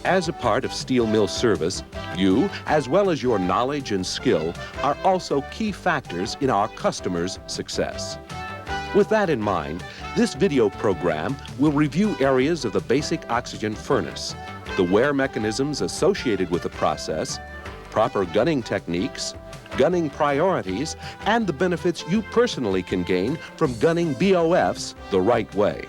As a part of steel mill service, you, as well as your knowledge and skill, are also key factors in our customers' success. With that in mind, this video program will review areas of the basic oxygen furnace, the wear mechanisms associated with the process, proper gunning techniques, gunning priorities, and the benefits you personally can gain from gunning BOFs the right way.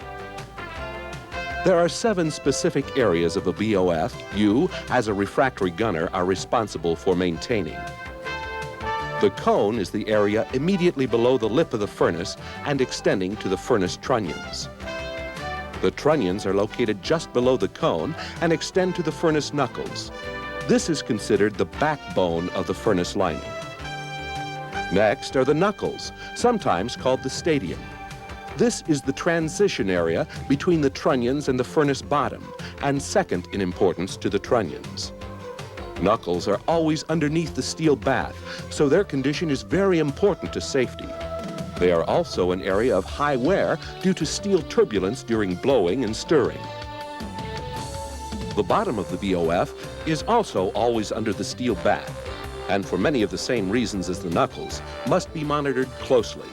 There are 7 specific areas of a BOF you, as a refractory gunner, are responsible for maintaining. The cone is the area immediately below the lip of the furnace and extending to the furnace trunnions. The trunnions are located just below the cone and extend to the furnace knuckles. This is considered the backbone of the furnace lining. Next are the knuckles, sometimes called the stadium. This is the transition area between the trunnions and the furnace bottom, and second in importance to the trunnions. Knuckles are always underneath the steel bath, so their condition is very important to safety. They are also an area of high wear due to steel turbulence during blowing and stirring. The bottom of the BOF is also always under the steel bath, and for many of the same reasons as the knuckles, must be monitored closely.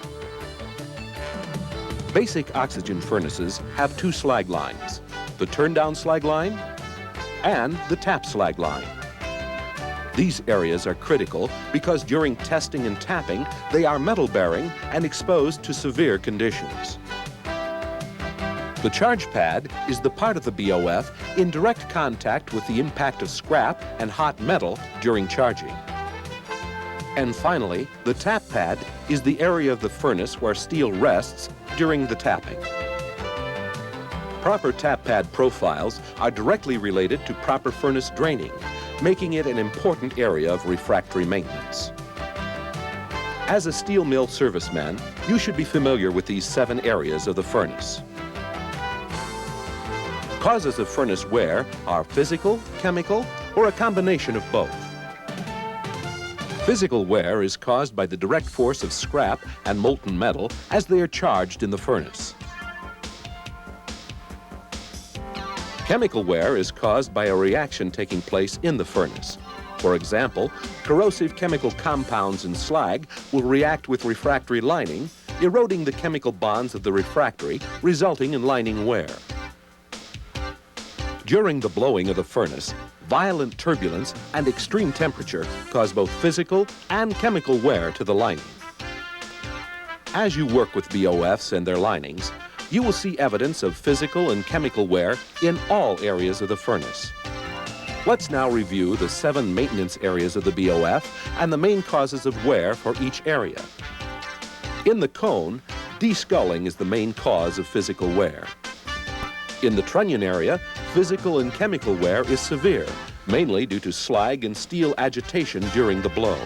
Basic oxygen furnaces have 2 slag lines, the turn-down slag line and the tap slag line. These areas are critical because during testing and tapping, they are metal-bearing and exposed to severe conditions. The charge pad is the part of the BOF in direct contact with the impact of scrap and hot metal during charging. And finally, the tap pad is the area of the furnace where steel rests during the tapping. Proper tap pad profiles are directly related to proper furnace draining, making it an important area of refractory maintenance. As a steel mill serviceman, you should be familiar with these 7 areas of the furnace. Causes of furnace wear are physical, chemical, or a combination of both. Physical wear is caused by the direct force of scrap and molten metal as they are charged in the furnace. Chemical wear is caused by a reaction taking place in the furnace. For example, corrosive chemical compounds in slag will react with refractory lining, eroding the chemical bonds of the refractory, resulting in lining wear. During the blowing of the furnace, violent turbulence and extreme temperature cause both physical and chemical wear to the lining. As you work with BOFs and their linings, you will see evidence of physical and chemical wear in all areas of the furnace. Let's now review the 7 maintenance areas of the BOF and the main causes of wear for each area. In the cone, desculling is the main cause of physical wear. In the trunnion area, physical and chemical wear is severe, mainly due to slag and steel agitation during the blow.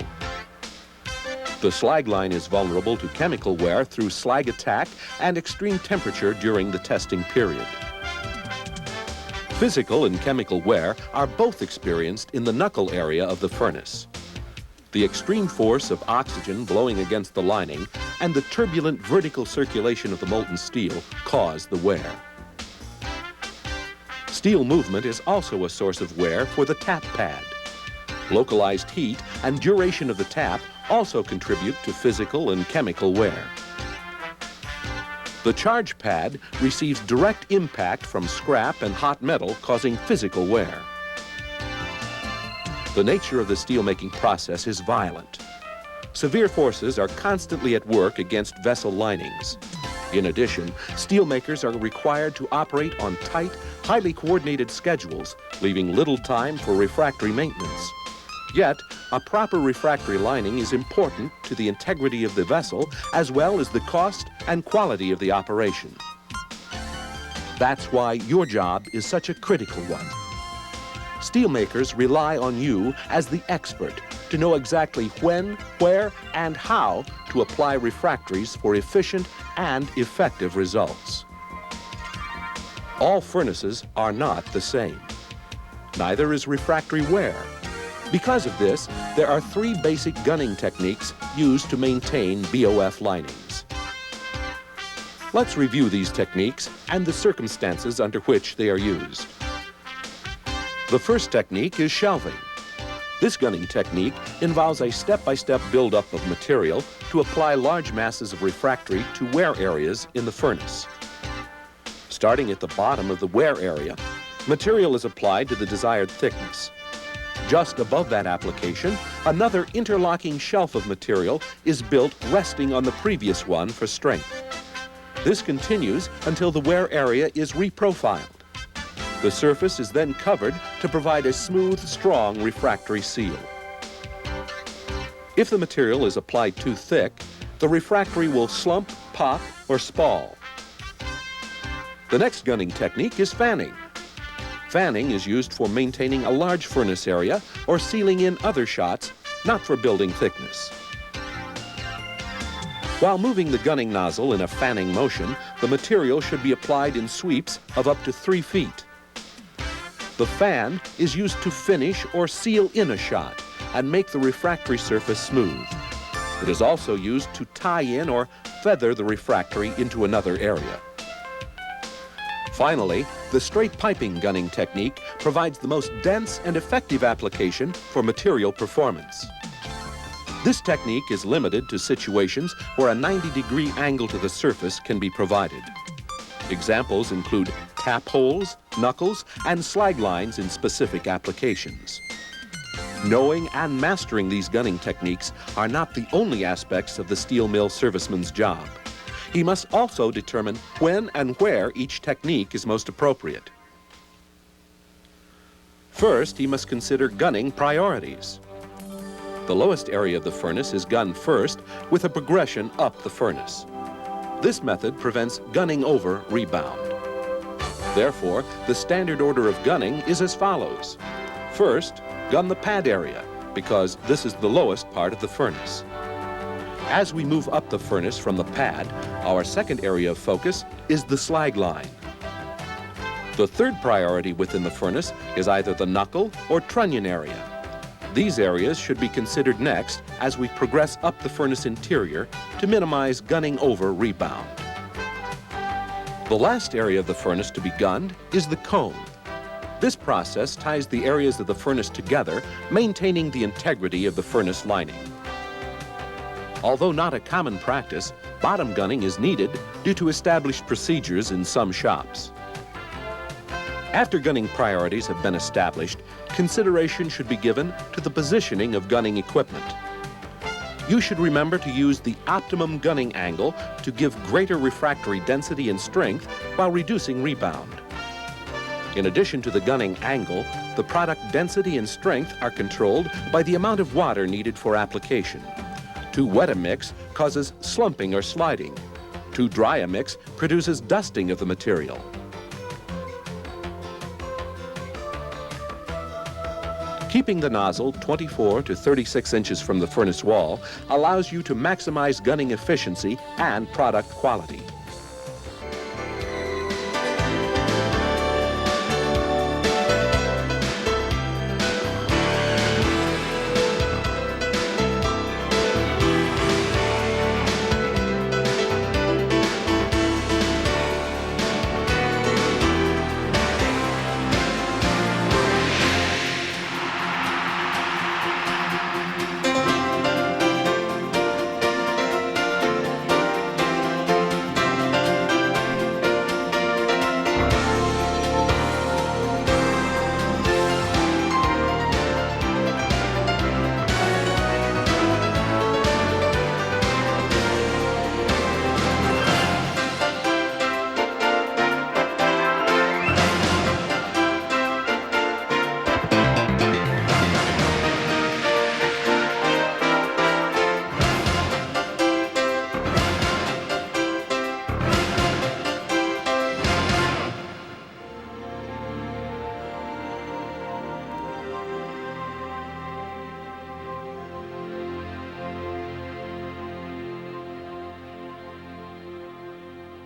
The slag line is vulnerable to chemical wear through slag attack and extreme temperature during the testing period. Physical and chemical wear are both experienced in the knuckle area of the furnace. The extreme force of oxygen blowing against the lining and the turbulent vertical circulation of the molten steel cause the wear. Steel movement is also a source of wear for the tap pad. Localized heat and duration of the tap also contribute to physical and chemical wear. The charge pad receives direct impact from scrap and hot metal, causing physical wear. The nature of the steelmaking process is violent. Severe forces are constantly at work against vessel linings. In addition, steelmakers are required to operate on tight, highly coordinated schedules, leaving little time for refractory maintenance. Yet, a proper refractory lining is important to the integrity of the vessel, as well as the cost and quality of the operation. That's why your job is such a critical one. Steelmakers rely on you as the expert to know exactly when, where, and how to apply refractories for efficient and effective results. All furnaces are not the same. Neither is refractory wear. Because of this, there are 3 basic gunning techniques used to maintain BOF linings. Let's review these techniques and the circumstances under which they are used. The first technique is shelving. This gunning technique involves a step-by-step buildup of material to apply large masses of refractory to wear areas in the furnace. Starting at the bottom of the wear area, material is applied to the desired thickness. Just above that application, another interlocking shelf of material is built resting on the previous one for strength. This continues until the wear area is reprofiled. The surface is then covered to provide a smooth, strong refractory seal. If the material is applied too thick, the refractory will slump, pop, or spall. The next gunning technique is fanning. Fanning is used for maintaining a large furnace area or sealing in other shots, not for building thickness. While moving the gunning nozzle in a fanning motion, the material should be applied in sweeps of up to 3 feet. The fan is used to finish or seal in a shot and make the refractory surface smooth. It is also used to tie in or feather the refractory into another area. Finally, the straight piping gunning technique provides the most dense and effective application for material performance. This technique is limited to situations where a 90-degree angle to the surface can be provided. Examples include tap holes, knuckles, and slag lines in specific applications. Knowing and mastering these gunning techniques are not the only aspects of the steel mill serviceman's job. He must also determine when and where each technique is most appropriate. First, he must consider gunning priorities. The lowest area of the furnace is gunned first with a progression up the furnace. This method prevents gunning over rebound. Therefore, the standard order of gunning is as follows. First, gun the pad area, because this is the lowest part of the furnace. As we move up the furnace from the pad, our second area of focus is the slag line. The third priority within the furnace is either the knuckle or trunnion area. These areas should be considered next as we progress up the furnace interior to minimize gunning over rebound. The last area of the furnace to be gunned is the cone. This process ties the areas of the furnace together, maintaining the integrity of the furnace lining. Although not a common practice, bottom gunning is needed due to established procedures in some shops. After gunning priorities have been established, consideration should be given to the positioning of gunning equipment. You should remember to use the optimum gunning angle to give greater refractory density and strength while reducing rebound. In addition to the gunning angle, the product density and strength are controlled by the amount of water needed for application. Too wet a mix causes slumping or sliding. Too dry a mix produces dusting of the material. Keeping the nozzle 24 to 36 inches from the furnace wall allows you to maximize gunning efficiency and product quality.